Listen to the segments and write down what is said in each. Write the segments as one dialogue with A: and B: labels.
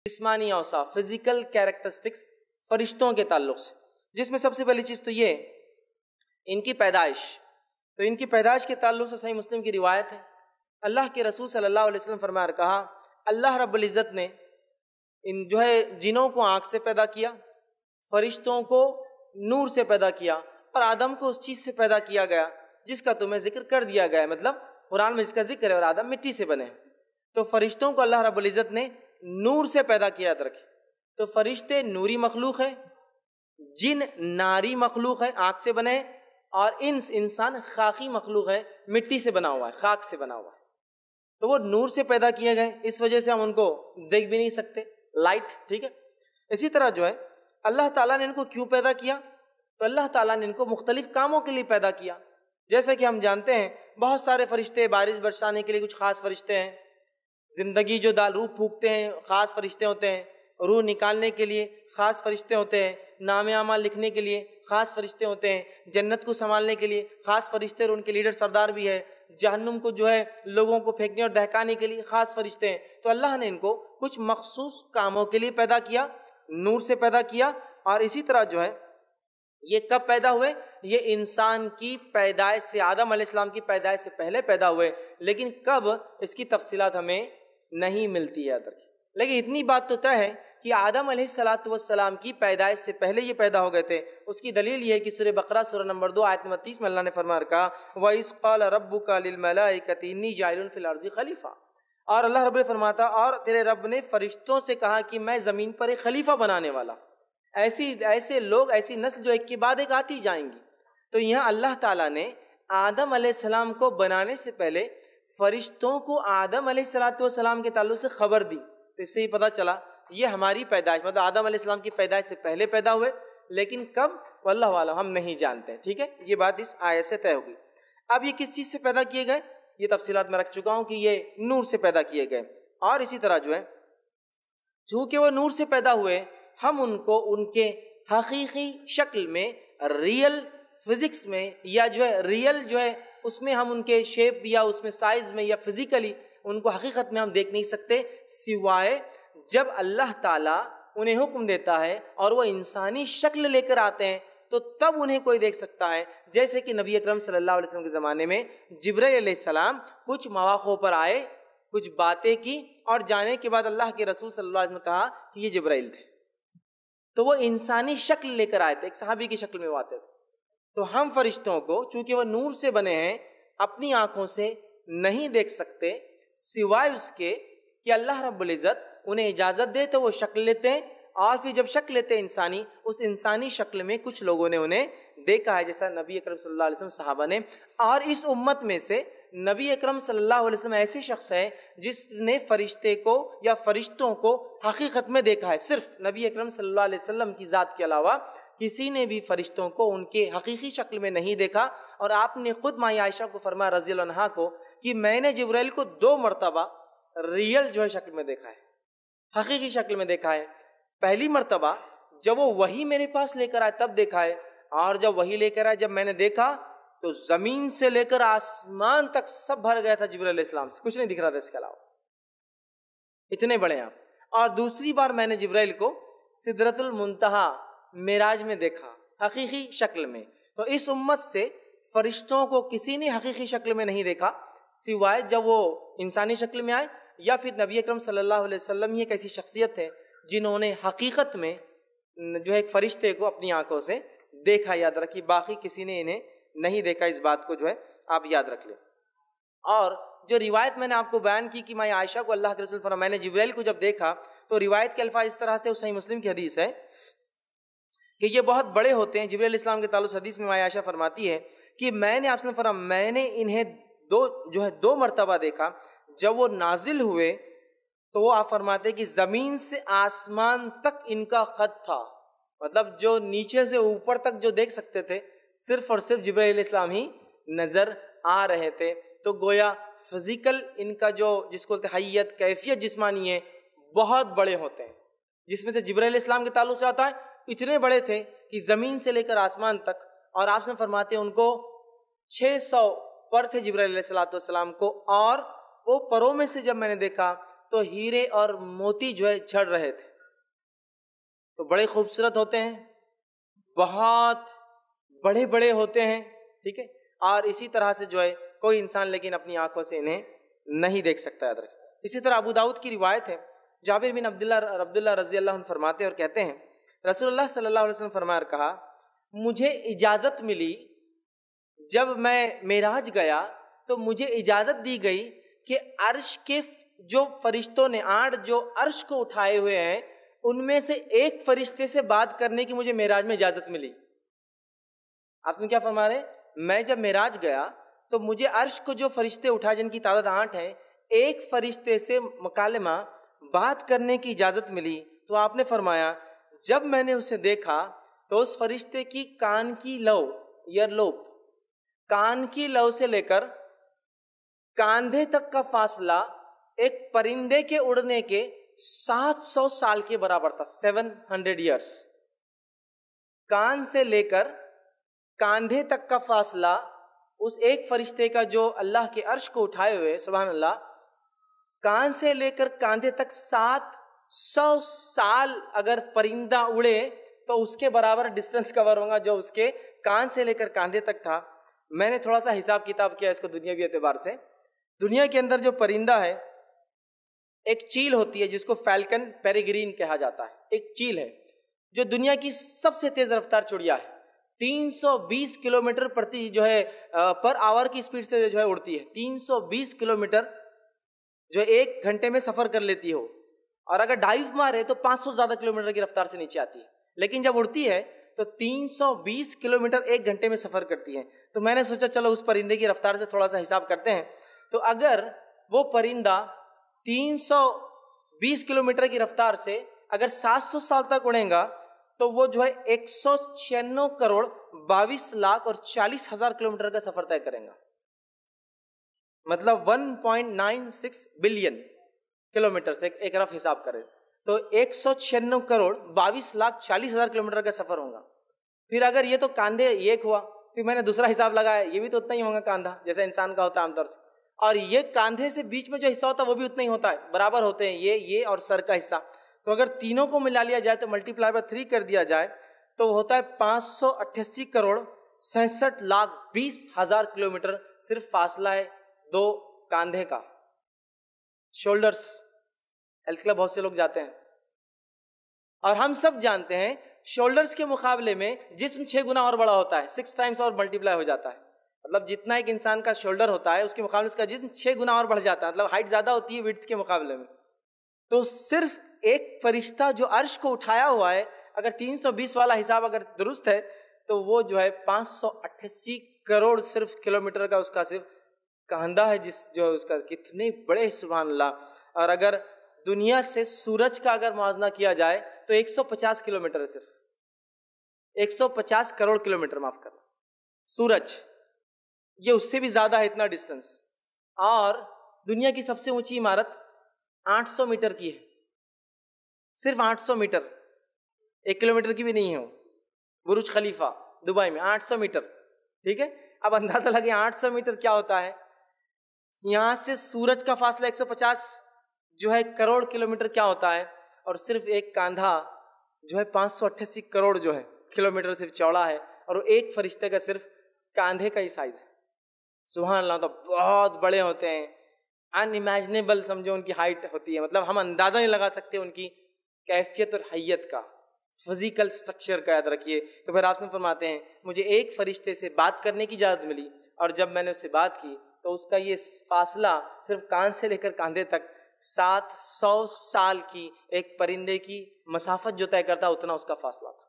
A: جسمانی اوصاف، physical characteristics فرشتوں کے تعلق سے، جس میں سب سے پہلی چیز تو یہ ان کی پیدائش۔ تو ان کی پیدائش کے تعلق سے صحیح مسلم کی روایت ہے، اللہ کے رسول صلی اللہ علیہ وسلم فرمایا اور کہا اللہ رب العزت نے ان جنوں کو آنکھ سے پیدا کیا، فرشتوں کو نور سے پیدا کیا، اور آدم کو اس چیز سے پیدا کیا گیا جس کا تمہیں ذکر کر دیا گیا ہے، مطلب قرآن میں اس کا ذکر ہے، اور آدم مٹی سے بنے۔ تو فرشتوں کو اللہ رب العزت نے نور سے پیدا کیا، یاد رکھیں۔ تو فرشتے نوری مخلوق ہے، جن ناری مخلوق ہے، آنکھ سے بنے، اور انسان خاکی مخلوق ہے، مٹی سے بنا ہوا ہے، خاک سے بنا ہوا ہے۔ تو وہ نور سے پیدا کیے گئے، اس وجہ سے ہم ان کو دیکھ بھی نہیں سکتے، لائٹ، ٹھیک ہے۔ اسی طرح اللہ تعالیٰ نے ان کو کیوں پیدا کیا؟ تو اللہ تعالیٰ نے ان کو مختلف کاموں کے لیے پیدا کیا۔ جیسا کہ ہم جانتے ہیں بہت سارے فرشتے، بارش برسانے کے لیے کچھ خاص فرشتے ہیں، زندگی روح پھونکتے ہیں خاص فرشتے ہوتے ہیں، روح نکالنے کے لیے خاص فرشتے ہوتے ہیں، نام اعمال لکھنے کے لیے خاص فرشتے ہوتے ہیں، جنت کو سنبھالنے کے لیے خاص فرشتے، اور ان کے لیڈر سردار بھی ہے، جہنم کو لوگوں کو پھینکنے اور دہکانے کے لیے خاص فرشتے ہیں۔ تو اللہ نے ان کو کچھ مخصوص کاموں کے لیے پیدا کیا، نور سے پیدا کیا۔ اور اسی طرح یہ کب پیدا ہوئے؟ یہ انسان کی پیدائش سے، آدم علیہ السلام کی پیدائش سے پہلے پیدا ہوئے، لیکن کب اس کی تفصیلات ہمیں نہیں ملتی ہے۔ لیکن اتنی بات تو طے ہے کہ آدم علیہ السلام کی پیدائش سے پہلے یہ پیدا ہو گئے تھے۔ اس کی دلیل یہ ہے کہ سورہ بقرہ سورہ نمبر 2 آیت نمبر 30 میں اللہ نے فرمایا کہا وَإِذْ قَالَ رَبُّكَ لِلْمَلَائِكَةِ إِنِّي جَاعِلٌ فِي الْأَرْضِ خَلِيفَةً، اور اللہ رب فرماتا اور تیرے رب نے فرشتوں سے کہا کہ میں زمین پر ایک خلیفہ بنانے والا، ایسے لوگ، ایسی نسل جو ایک کے بعد ایک آتی جائیں گی۔ تو یہاں اللہ تعالیٰ نے آدم علیہ السلام کو بنانے سے پہلے فرشتوں کو آدم علیہ السلام کے تعلق سے خبر دی۔ تو اس سے ہی پتہ چلا یہ ہماری پیدائش، مطلب آدم علیہ السلام کی پیدائش سے پہلے پیدا ہوئے، لیکن کب واللہ عالم ہم نہیں جانتے، ٹھیک ہے۔ یہ بات اس آیت سے طے ہوگی۔ اب یہ کس چیز سے پیدا کیے گئے؟ یہ تفصیلات میں رکھ چکا ہوں کہ یہ نور سے پیدا کیے گئے۔ اور اسی طرح چونکہ وہ نور سے پیدا ہوئے، ہم ان کو ان کے حقیقی شکل میں، ریئل فزکس میں، یا ریئل اس میں ہم ان کے شیپ یا اس میں سائز میں یا فزیکلی ان کو حقیقت میں ہم دیکھ نہیں سکتے، سوائے جب اللہ تعالیٰ انہیں حکم دیتا ہے اور وہ انسانی شکل لے کر آتے ہیں تو تب انہیں کوئی دیکھ سکتا ہے۔ جیسے کہ نبی اکرم صلی اللہ علیہ وسلم کے زمانے میں جبرائیل علیہ السلام کچھ مواقع پر آئے، کچھ باتیں کی، اور جانے کے بعد اللہ کے رسول صلی اللہ علیہ وسلم نے کہا کہ یہ جبرائیل تھے۔ تو وہ انسانی شکل لے کر آئے تھے، ایک صحابی کی شکل میں وہ آتے تھے۔ تو ہم فرشتوں کو چونکہ وہ نور سے بنے ہیں اپنی آنکھوں سے نہیں دیکھ سکتے، سوائے اس کے کہ اللہ رب العزت انہیں اجازت دے تو وہ شکل لیتے ہیں، اور پھر جب شکل لیتے ہیں انسانی، اس انسانی شکل میں کچھ لوگوں نے انہیں دیکھا ہے، جیسا نبی اکرم صلی اللہ علیہ وسلم صحابہ نے۔ اور اس امت میں سے نبی اکرم صلی اللہ علیہ وسلم ایسے شخص ہے جس نے فرشتے کو یا فرشتوں کو حقیقت میں دیکھا ہے۔ صرف نبی اکرم صلی اللہ علیہ وسلم کی ذات کے علاوہ کسی نے بھی فرشتوں کو ان کے حقیقی شکل میں نہیں دیکھا۔ اور آپ نے خود ماں عائشہ کو فرمایا رضی اللہ عنہا کو کہ میں نے جبرائیل کو 2 مرتبہ ریئل شکل میں دیکھا ہے، حقیقی شکل میں دیکھا ہے۔ پہلی مرتبہ جب وہ وحی میرے پاس لے کر آئے تب دیکھا ہے، اور جب وحی لے کر آئے جب میں نے دیکھا تو زمین سے لے کر آسمان تک سب بھر گیا تھا جبرائیل علیہ السلام سے، کچھ نہیں دکھ رہا تھا اس کے علاوہ، اتنے بڑے ہیں آپ۔ اور دوسری بار میں نے جبرائیل کو سدرۃ المنتہا معراج میں دیکھا حقیقی شکل میں۔ تو اس امت سے فرشتوں کو کسی نے حقیقی شکل میں نہیں دیکھا، سوائے جب وہ انسانی شکل میں آئے، یا پھر نبی اکرم صلی اللہ علیہ وسلم ہی ایک ایسی شخصیت ہے جنہوں نے حقیقت میں ایک فرشتے کو اپنی آنکھوں سے دیکھا۔ یاد رکھیے باقی کسی نے انہیں نہیں دیکھا، اس بات کو آپ یاد رکھ لیں۔ اور جو روایت میں نے آپ کو بیان کی کہ میں عائشہ کو اللہ کے رسول فرمایا میں نے جبرائیل کو جب دیکھا، تو روایت کے الفاظ اس طرح سے، صحیح مسلم کی حدیث ہے کہ یہ بہت بڑے ہوتے ہیں۔ جبرائیل علیہ السلام کے تعلق حدیث میں عائشہ فرماتی ہے کہ میں نے آپ سے فرمایا میں نے انہیں 2 مرتبہ دیکھا۔ جب وہ نازل ہوئے تو وہ آپ فرماتے ہیں کہ زمین سے آسمان تک ان کا خط تھا، مطلب جو نیچے سے اوپر تک جو دیکھ سکتے تھے صرف اور صرف جبرائیل علیہ السلام ہی نظر آ رہے تھے۔ تو گویا فزیکل ان کا جس کو حیت، کیفیت جسمانی ہے، بہت بڑے ہوتے ہیں، جس میں سے جبرائیل علیہ السلام کے تعلق سے آتا ہے اتنے بڑے تھے کہ زمین سے لے کر آسمان تک۔ اور آپ سے فرماتے ہیں ان کو 600 پر تھے جبرائیل علیہ السلام کو، اور وہ پروں میں سے جب میں نے دیکھا تو ہیرے اور موتی جو ہے جھڑ رہے تھے. تو بڑے خوبصورت ہوتے ہیں, بہت بڑے بڑے ہوتے ہیں, ٹھیک ہے, اور اسی طرح سے جو ہے کوئی انسان لیکن اپنی آنکھوں سے انہیں نہیں دیکھ سکتا. یاد رکھیں. اسی طرح ابو داؤد کی روایت ہے, جابر بن عبداللہ رضی اللہ عنہ فرماتے اور کہتے ہیں رسول اللہ صلی اللہ علیہ وسلم فرمایا کہا, مجھے اجازت ملی جب میں معراج گیا تو مجھے اجازت دی گئی کہ عرش کے جو فرشتوں نے 8 جو عرش کو اٹھائے ہوئے ہیں ان میں سے ایک فرشتے سے بات کرنے کی مجھے معراج میں اجازت ملی. آپ سن کیا فرما رہے ہیں, میں جب معراج گیا تو مجھے عرش کو جو فرشتے اٹھائے جن کی تعداد 8 ہے, ایک فرشتے سے مکالمہ بات کرنے کی اجازت ملی. تو آپ نے فرمایا جب میں نے اسے دیکھا تو اس فرشتے کی کان کی لو, ایئر لوب, کان کی لو سے لے کر کاندھے تک کا فاصلہ ایک پرندے کے اڑنے کے 700 سال کے برابر تھا. 700 ایئرس. کان سے لے کر کاندھے تک کا فاصلہ اس ایک فرشتے کا جو اللہ کے عرش کو اٹھائے ہوئے, سبحان اللہ, کان سے لے کر کاندھے تک 700 سال اگر پرندہ اڑے تو اس کے برابر ڈسٹنس کور ہوگا جو اس کے کان سے لے کر کاندھے تک تھا. میں نے تھوڑا سا حساب کتاب کیا اس کو دنیاوی اعتبار سے. دنیا کے اندر جو پرندہ ہے, ایک چیل ہوتی ہے جس کو فیلکن پیریگرین کہا جاتا ہے, ایک چیل ہے جو دنیا کی سب سے تیز رفتار چڑیا ہے. 320 کلومیٹر پر آور کی اسپیڈ سے جو ہے اڑتی ہے. 320 کلومیٹر جو 1 گھنٹے میں سفر کر لیتی ہو, اور اگر ڈائیو مارے تو 500 زیادہ کلومیٹر کی رفتار سے نیچے آتی ہے. لیکن جب اڑتی ہے تو 320 کلومیٹر 1 گھنٹے میں سفر کرتی ہے. تو میں نے سوچا چلو اس پرندے کی رفتار سے تھوڑا سا حساب کرتے ہیں. تو اگر وہ پرندہ 320 کلومیٹر کی رفتار سے اگر 700 سال تک اڑے گا تو وہ جو ہے 196 کروڑ 22 لاکھ اور 40,000 کلومیٹر کا سفر طے کریں گا. مطلب 1.96 بلین کلومیٹر سے ایک رف حساب کریں تو 196 کروڑ 22 لاکھ 40,000 کلومیٹر کا سفر ہوگا. پھر اگر یہ تو کاندھے ایک ہوا, پھر میں نے دوسرا حساب لگایا, یہ بھی تو اتنا ہی ہوگا کاندھا جیسا انسان کا ہوتا ہے عام طور سے, اور یہ کاندھے سے بیچ میں جو حصہ ہوتا ہے وہ بھی اتنا ہی ہوتا ہے, برابر ہوتے ہیں یہ اور سر کا حصہ. تو اگر تینوں کو ملا لیا جائے تو ملٹیپلائی بائی 3 کر دیا جائے تو ہوتا ہے 588 کروڑ 66 لاکھ 20,000 کلومیٹر صرف فاصلہ ہے 2 کاندھے کا. شولڈرز ہیلتھ کلب بہت سے لوگ جاتے ہیں, اور ہم سب جانتے ہیں شولڈرز کے مقابلے میں جسم 6 گنا اور بڑا ہوتا ہے, 6 ٹائمز اور ملٹیپلائی ہو جاتا ہے. مطلب جتنا ایک انسان کا شولڈر ہوتا ہے اس کے مقابلے اس کا جسم 6 گنا اور بڑھ جاتا ہے, مطلب ہائٹ زیادہ ہوتی ہے وڈتھ کے مقابلے میں. تو صرف ایک فرشتہ جو عرش کو اٹھایا ہوا ہے, اگر 320 والا حساب اگر درست ہے تو وہ جو ہے 588 کروڑ صرف کلومیٹر کا اس کا صرف کاندھا ہے, جس جو اس کا کتنے بڑے, سبحان اللہ. اور اگر دنیا سے سورج کا اگر موازنہ کیا جائے تو 150 کلومیٹر ہے, صرف 150 کروڑ کلومیٹر, معاف کرنا, سورج یہ اس سے بھی زیادہ ہے اتنا ڈسٹنس. اور دنیا کی سب سے اونچی عمارت 800 میٹر کی ہے, صرف 800 میٹر, 1 کلومیٹر کی بھی نہیں ہے وہ, برج خلیفہ دبئی میں 800 میٹر. ٹھیک ہے, اب اندازہ لگے 800 میٹر کیا ہوتا ہے. یہاں سے سورج کا فاصلہ 150 جو ہے کروڑ کلومیٹر کیا ہوتا ہے, اور صرف ایک کاندھا جو ہے 588 کروڑ جو ہے کلومیٹر صرف چوڑا ہے, اور وہ ایک فرشتے کا صرف کاندھے کا ہی سائز ہے. سبحان اللہ. تو بہت بڑے ہوتے ہیں, ان امیجنیبل سمجھو ان کی ہائٹ ہوتی ہے, مطلب ہم اندازہ نہیں لگا سکتے ان کی کیفیت اور حیت کا, فزیکل سٹرکچر کا. یاد رکھیے. تو پھر آپ سے فرماتے ہیں مجھے ایک فرشتے سے بات کرنے کی اجازت ملی, اور جب میں نے اس سے بات کی تو اس کا یہ فاصلہ صرف کان سے لے کر کاندھے تک 700 سال کی ایک پرندے کی مسافت جو طے کرتا اتنا اس کا فاصلہ تھا.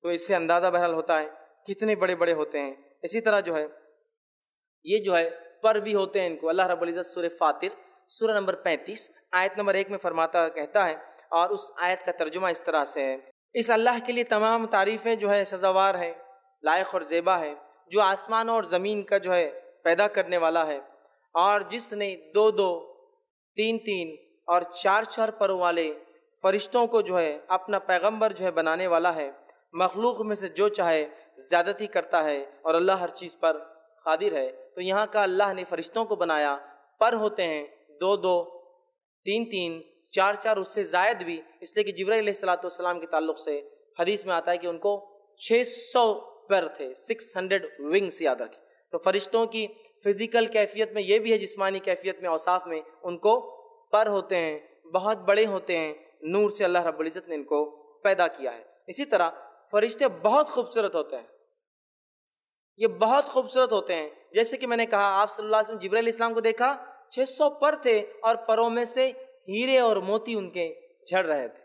A: تو اس سے اندازہ بہرحال ہوتا ہے کتنے بڑے بڑے ہوتے ہیں. اسی طرح جو ہے یہ جو ہے پر بھی ہوتے ہیں, ان کو اللہ رب العزت سورہ فاطر سورہ نمبر 35 آیت نمبر 1 میں فرماتا کہتا ہے, اور اس آیت کا ترجمہ اس طرح سے ہے, اس اللہ کے لیے تمام تعریفیں جو ہے سزاوار ہے, لائق اور زیبا ہے, جو آسمان اور زمین کا جو ہے پیدا کرنے والا ہے, اور جس نے 2-2 3-3 اور 4-4 پروں والے فرشتوں کو جو ہے اپنا پیغمبر جو ہے بنانے والا ہے. مخلوق میں سے جو چاہے زیادتی کرتا ہے, اور اللہ ہر چیز پر قادر ہے. تو یہاں کا اللہ نے فرشتوں کو بنایا, پر ہوتے ہیں 2-2 3 4 اس سے زائد بھی، اس لیے کہ جبرائیل علیہ الصلوۃ والسلام کے تعلق سے حدیث میں آتا ہے کہ ان کو 600 پر تھے، 600 ونگس یاد رکھیں۔ تو فرشتوں کی فزیکل کیفیت میں یہ بھی ہے، جسمانی کیفیت میں، اوصاف میں ان کو پر ہوتے ہیں، بہت بڑے ہوتے ہیں، نور سے اللہ رب العزت نے ان کو پیدا کیا ہے۔ اسی طرح فرشتے بہت خوبصورت ہوتے ہیں، یہ بہت خوبصورت ہوتے ہیں، جیسے کہ میں نے کہا آپ صلی اللہ علیہ وسلم جبرائیل علیہ السلام کو دیکھا 600 پر تھے اور پروں میں سے ہیرے اور موتی ان کے جھڑ رہے تھے،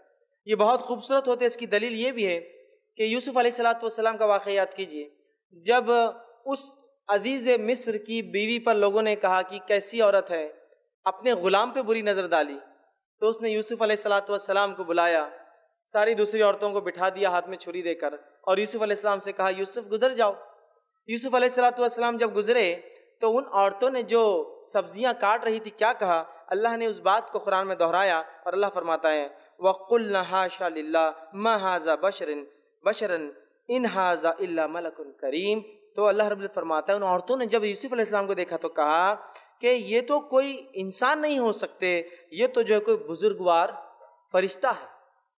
A: یہ بہت خوبصورت ہوتے ہیں۔ اس کی دلیل یہ بھی ہے کہ یوسف علیہ السلام کا واقعہ یاد کیجئے، جب اس عزیز مصر کی بیوی پر لوگوں نے کہا کہ کیسی عورت ہے، اپنے غلام پہ بری نظر ڈالی، تو اس نے یوسف علیہ السلام کو بلایا، ساری دوسری عورتوں کو بٹھا دیا ہاتھ میں چھری دے کر، اور یوسف علیہ السلام سے کہا یوسف گزر جاؤ۔ یوسف علیہ السلام جب گزرے تو ان عورتوں نے جو سبزیاں کاٹ رہی تھی کیا کہا، اللہ نے اس بات کو قرآن میں دہرایا، اور اللہ فرماتا ہے وَقُلْنَا حَاشَا لِلَّهِ مَا هَٰذَا بَشَرًا إِنْ هَٰذَا إِلَّا مَلَكٌ کریم۔ تو اللہ رب العزت فرماتا ہے ان عورتوں نے جب یوسف علیہ السلام کو دیکھا تو کہا کہ یہ تو کوئی انسان نہیں ہو سکتے، یہ تو جو ہے کوئی بزرگوار فرشتہ ہے۔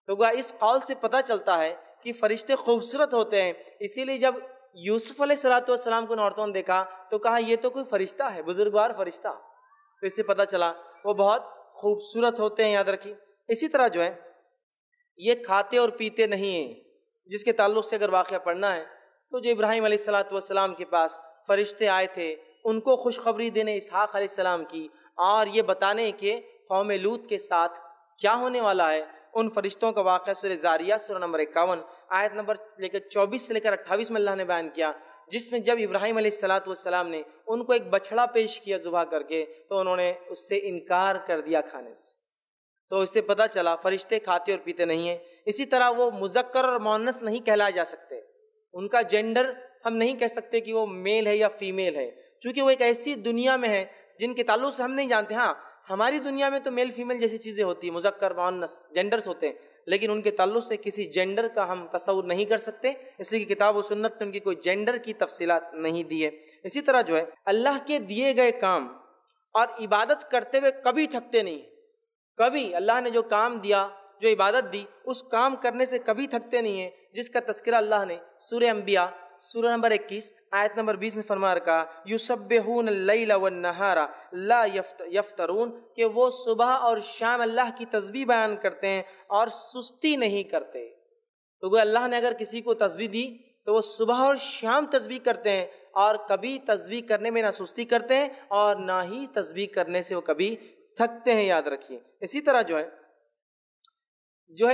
A: تو اس قول سے پتہ چلتا ہے کہ فرشتے خوبصورت ہوتے ہیں، اسی لیے جب یوسف علیہ السلام کو ان عورتوں نے دیکھا تو کہا یہ تو کوئی فرشتہ ہے، بزرگوار فرشتہ۔ تو اس سے پتہ چلا وہ بہت خوبصورت ہوتے ہیں، یاد رکھیے۔ اسی طرح جو ہے یہ کھاتے اور پیتے نہیں ہیں، جس کے تعلق سے اگر واقعہ پڑھنا ہے تو جو ابراہیم علیہ السلام کے پاس فرشتے آئے تھے، ان کو خوشخبری دینے اسحاق علیہ السلام کی، اور یہ بتانے کہ قوم لوط کے ساتھ کیا ہونے والا ہے، ان فرشتوں کا واقعہ سورہ زاریات سورہ نمبر 51 آیت نمبر 24 سے لے کر 28 میں اللہ نے بیان کیا، جس میں جب ابراہیم علیہ السلام نے ان کو ایک بچڑا پیش کیا ذبح کر کے، تو انہوں نے اس سے انکار کر دیا کھانے سے۔ تو اس سے پتہ چلا فرشتے کھاتے اور پیتے نہیں ہیں۔ اسی طرح وہ مذکر اور مؤنث نہیں کہلائے جا سکتے، ان کا جینڈر ہم نہیں کہہ سکتے کہ وہ میل ہے یا فیمیل ہے، چونکہ وہ ایک ایسی دنیا میں ہے جن کے تعلق سے ہم نہیں جانتے۔ ہاں ہماری دنیا میں تو میل فیمیل جیسی چیزیں ہوتی ہیں، مذکر مؤنث جینڈرز ہوتے ہیں، لیکن ان کے تعلق سے کسی جینڈر کا ہم تصور نہیں کر سکتے، اس لیے کہ کتاب و سنت میں ان کی کوئی جینڈر کی تفصیلات نہیں دی ہے۔ اسی طرح جو ہے اللہ کے دیے گئے کام اور عبادت کرتے ہوئے کبھی تھکتے نہیں، کبھی اللہ نے جو کام دیا، جو عبادت دی، اس کام کرنے سے کبھی تھکتے نہیں ہیں، جس کا تذکرہ اللہ نے سورہ انبیاء سورہ نمبر 21 آیت نمبر 20 میں فرما رکھا یسبحون اللیل والنہار لا یفترون، کہ وہ صبح اور شام اللہ کی تسبیح بیان کرتے ہیں اور سستی نہیں کرتے۔ تو گویا اللہ نے اگر کسی کو تسبیح دی تو وہ صبح اور شام تسبیح کرتے ہیں، اور کبھی تسبیح کرنے میں نہ سستی کرتے ہیں اور نہ ہی تسبیح کرنے سے وہ کبھی تھکتے ہیں، یاد رکھیے۔ اسی طرح جو ہے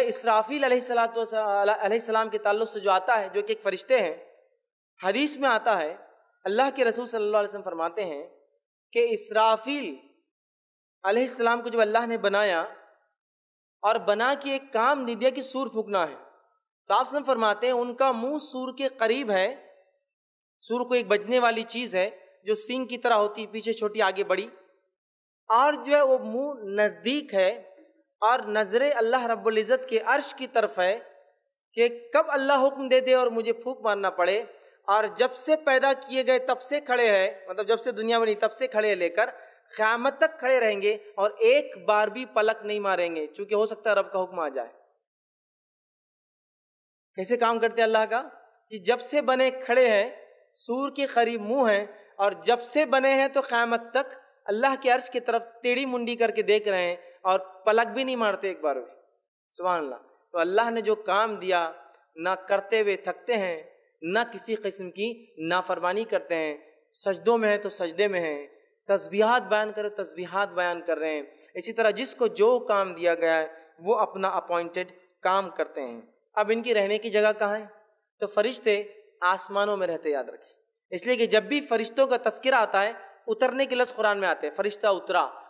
A: اسرافیل علیہ السلام کے تعلق سے جو آتا ہے، جو کہ ایک فرشتے ہیں، حدیث میں آتا ہے اللہ کے رسول صلی اللہ علیہ وسلم فرماتے ہیں کہ اسرافیل علیہ السلام کو جب اللہ نے بنایا اور بنا کے ایک کام دے دیا کہ سور پھونکنا ہے، تو آپ وسلم فرماتے ہیں ان کا منہ سور کے قریب ہے، سور کو ایک بجنے والی چیز ہے جو سینگ کی طرح ہوتی، پیچھے چھوٹی آگے بڑی، اور جو ہے وہ منہ نزدیک ہے، اور نظر اللہ رب العزت کے عرش کی طرف ہے کہ کب اللہ حکم دے دے اور مجھے پھونک مارنا پڑے، اور جب سے پیدا کیے گئے تب سے کھڑے ہیں، مطلب جب سے دنیا بنی تب سے کھڑے لے کر قیامت تک کھڑے رہیں گے، اور ایک بار بھی پلک نہیں ماریں گے، چونکہ ہو سکتا ہے رب کا حکم آ جائے۔ کیسے کام کرتے اللہ کا کہ جب سے بنے کھڑے ہیں، سور کے قریب منہ ہیں، اور جب سے بنے ہیں تو قیامت تک اللہ کے عرش کی طرف ٹیڑھی منڈی کر کے دیکھ رہے ہیں، اور پلک بھی نہیں مارتے ایک بار بھی۔ سبحان اللہ۔ تو اللہ نے جو کام دیا، نہ کرتے ہوئے تھکتے ہیں، نہ کسی قسم کی نافرمانی کرتے ہیں، سجدوں میں ہیں تو سجدے میں ہیں، تسبیحات بیان کرو تسبیحات بیان کر رہے ہیں۔ اسی طرح جس کو جو کام دیا گیا ہے وہ اپنا اپوائنٹڈ کام کرتے ہیں۔ اب ان کی رہنے کی جگہ کہاں ہے؟ تو فرشتے آسمانوں میں رہتے، یاد رکھیں، اس لیے کہ جب بھی فرشتوں کا تذکرہ آتا ہے، اترنے کے لفظ قرآن میں آتے ہیں، فرشتہ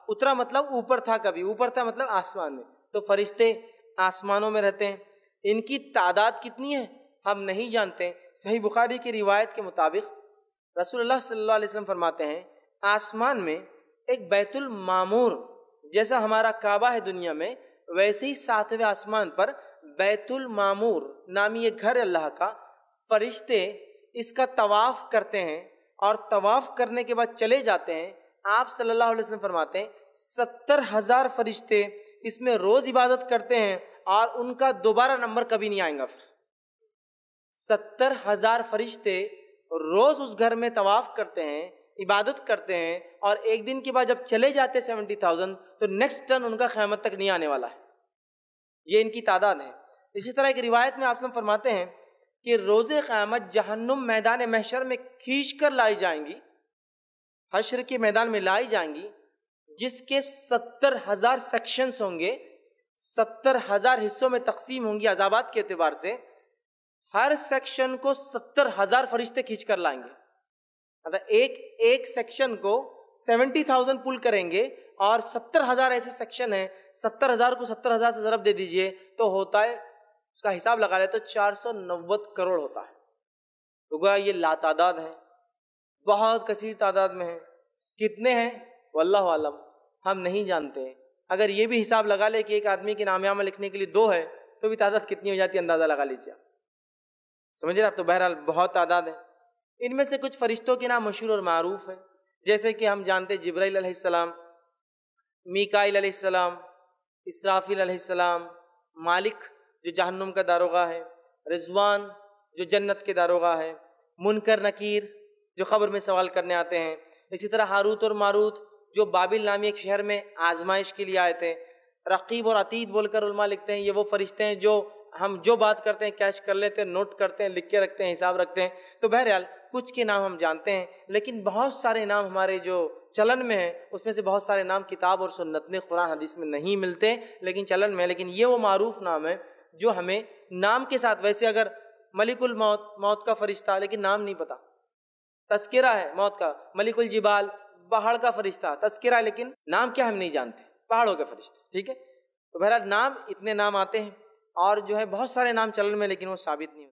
A: اترا مطلب اوپر تھا، کبھی اوپر تھا مطلب آسمان میں، تو فرشتے آسمانوں میں رہتے ہیں۔ ان کی تعداد کتنی ہے ہم نہیں جانتے۔ صحیح بخاری کی روایت کے مطابق رسول اللہ صلی اللہ علیہ وسلم فرماتے ہیں آسمان میں ایک بیت المعمور، جیسا ہمارا کعبہ ہے دنیا میں، ویسے ہی 7ویں آسمان پر بیت المعمور نامی ایک گھر اللہ کا، فرشتے اس کا طواف کرتے ہیں، اور طواف کرنے کے بعد چلے جاتے ہیں۔ آپ صلی اللہ علیہ وسلم فرماتے ہیں 70,000 فرشتے اس میں روز عبادت کرتے ہیں اور ان کا دوبارہ نمبر کبھی نہیں آئے گا. پھر 70,000 فرشتے روز اس گھر میں طواف کرتے ہیں، عبادت کرتے ہیں، اور ایک دن کے بعد جب چلے جاتے 70,000 تو نیکسٹ ٹرن ان کا قیامت تک نہیں آنے والا ہے. یہ ان کی تعداد ہے. اسی طرح ایک روایت میں آپ صلی اللہ علیہ وسلم فرماتے ہیں کہ روز قیامت جہنم میدان محشر میں کھینچ کر لائی جائیں گی، حشر کے میدان میں لائی جائیں گی، جس کے 70,000 سیکشنز ہوں گے، 70,000 حصوں میں تقسیم ہوں گی عذابات کے اعتبار سے. ہر سیکشن کو 70,000 فرشتے کھینچ کر لائیں گے. مطلب ایک سیکشن کو 70,000 پل کریں گے اور 70,000 ایسے سیکشن ہیں. 70,000 کو 70,000 سے ضرب دے دیجئے تو ہوتا ہے، اس کا حساب لگا لے تو 490 کروڑ ہوتا ہے. تو گویا یہ لاتعداد ہیں، بہت کثیر تعداد میں ہیں. کتنے ہیں واللہ عالم، ہم نہیں جانتے. اگر یہ بھی حساب لگا لے کہ ایک آدمی کے نام عمل لکھنے کے لیے 2 ہے تو بھی تعداد کتنی ہو جاتی ہے اندازہ لگا لیجیے. سمجھ رہے آپ؟ تو بہرحال بہت تعداد ہے. ان میں سے کچھ فرشتوں کے نام مشہور اور معروف ہیں، جیسے کہ ہم جانتے جبرائیل علیہ السلام، میکائیل علیہ السلام، اسرافیل علیہ السلام، مالک جو جہنم کا داروغہ ہے، رضوان جو جنت کے داروغہ ہے، منکر نکیر جو قبر میں سوال کرنے آتے ہیں. اسی طرح ہاروت اور ماروت جو بابل نامی ایک شہر میں آزمائش کے لیے آئے تھے. رقیب اور عتید بول کر علماء لکھتے ہیں یہ وہ فرشتے ہیں جو ہم جو بات کرتے ہیں کیچ کر لیتے ہیں، نوٹ کرتے ہیں، لکھ کے رکھتے ہیں، حساب رکھتے ہیں. تو بہرحال کچھ کے نام ہم جانتے ہیں، لیکن بہت سارے نام ہمارے جو چلن میں ہیں اس میں سے بہت سارے نام کتاب اور سنت میں، قرآن حدیث میں نہیں ملتے، لیکن چلن میں. لیکن یہ وہ معروف نام ہے جو ہمیں نام کے ساتھ، ویسے اگر ملک الموت، موت کا فرشتہ، لیکن نام نہیں پتا. تذکرہ ہے موت کا، ملک الجبال پہاڑ کا فرشتہ، تذکرہ، لیکن نام کیا ہم نہیں جانتے، پہاڑوں کے فرشتے. ٹھیک ہے. تو بہرحال نام اتنے نام آتے ہیں، اور جو ہے بہت سارے نام چلن میں لیکن وہ ثابت نہیں ہوتے.